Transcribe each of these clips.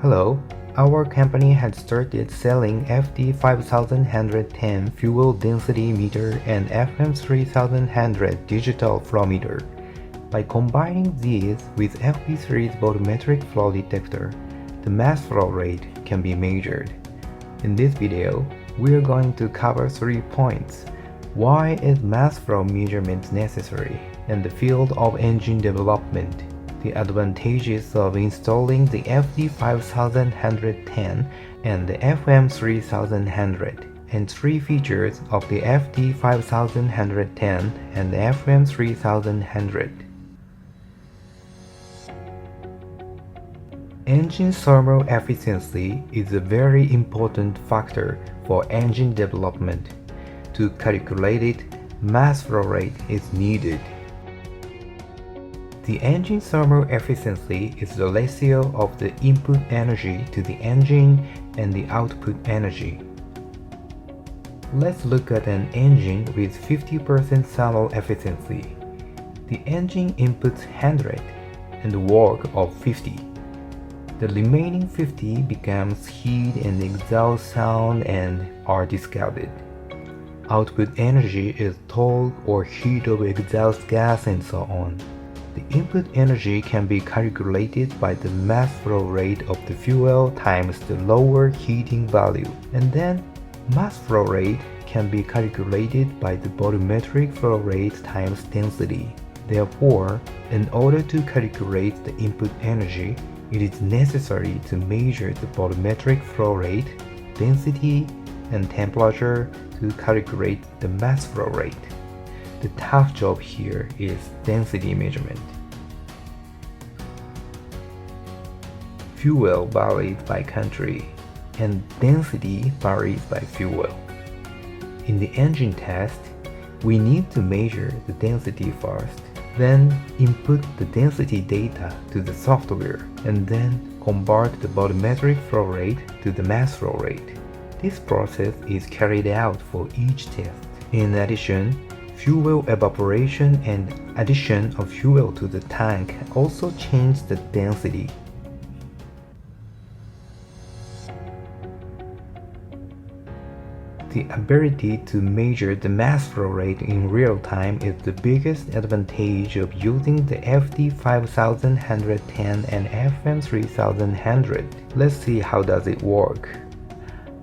Hello, our company had started selling FD-5110 fuel density meter and FM-3100 digital flow meter. By combining these with FD3's volumetric flow detector, the mass flow rate can be measured. In this video, we are going to cover 3 points. Why is mass flow measurement necessary? And the field of engine development. The advantages of installing the FD-5110 and the FM-3100, and 3 features of the FD-5110 and the FM-3100. Engine thermal efficiency is a very important factor for engine development. To calculate it, mass flow rate is needed. The engine thermal efficiency is the ratio of the input energy to the engine and the output energy. Let's look at an engine with 50% thermal efficiency. The engine inputs 100 and work of 50. The remaining 50 becomes heat and exhaust sound and are discarded. Output energy is torque or heat of exhaust gas and so on. The input energy can be calculated by the mass flow rate of the fuel times the lower heating value, and then mass flow rate can be calculated by the volumetric flow rate times density. Therefore, in order to calculate the input energy, it is necessary to measure the volumetric flow rate, density, and temperature to calculate the mass flow rate. The tough job here is density measurement. Fuel varies by country, and density varies by fuel. In the engine test, we need to measure the density first, then input the density data to the software, and then convert the volumetric flow rate to the mass flow rate. This process is carried out for each test. In addition, fuel evaporation and addition of fuel to the tank also change the density. The ability to measure the mass flow rate in real time is the biggest advantage of using the FD-5110 and FM-3100. Let's see how does it work.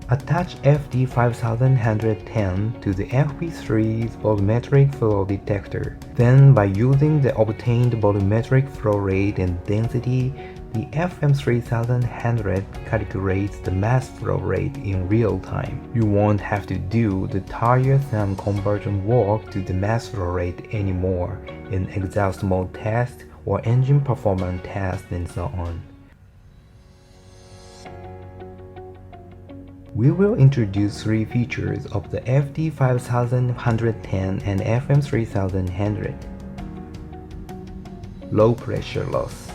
Attach FD-5110 to the FP3's volumetric flow detector. Then, by using the obtained volumetric flow rate and density, the FM-3100 calculates the mass flow rate in real time. You won't have to do the tiresome conversion work to the mass flow rate anymore in exhaust mode test or engine performance test and so on. We will introduce 3 features of the FD-5110 and FM-3100. Low pressure loss.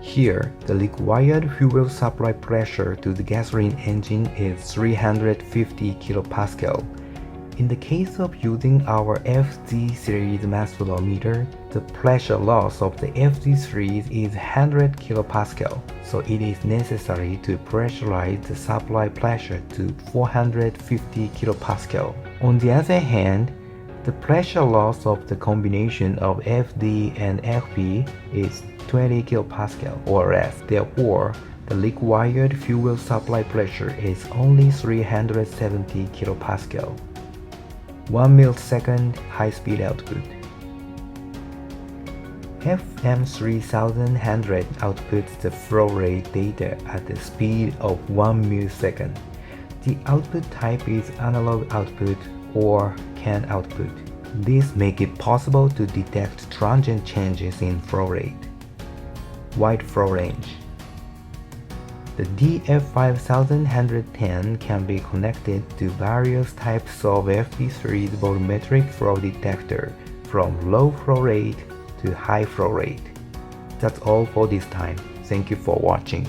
Here, the required fuel supply pressure to the gasoline engine is 350 kPa. In the case of using our FD series mass flow meter, the pressure loss of the FD series is 100 kPa, so it is necessary to pressurize the supply pressure to 450 kPa. On the other hand, the pressure loss of the combination of FD and FP is 20 kPa or less. Therefore, the required fuel supply pressure is only 370 kPa. 1 millisecond high-speed output. FM-3100 outputs the flow rate data at the speed of 1 millisecond. The output type is analog output or CAN output. This makes it possible to detect transient changes in flow rate. Wide flow range. The DF5110 can be connected to various types of FD3's volumetric flow detector, from low flow rate to high flow rate. That's all for this time. Thank you for watching.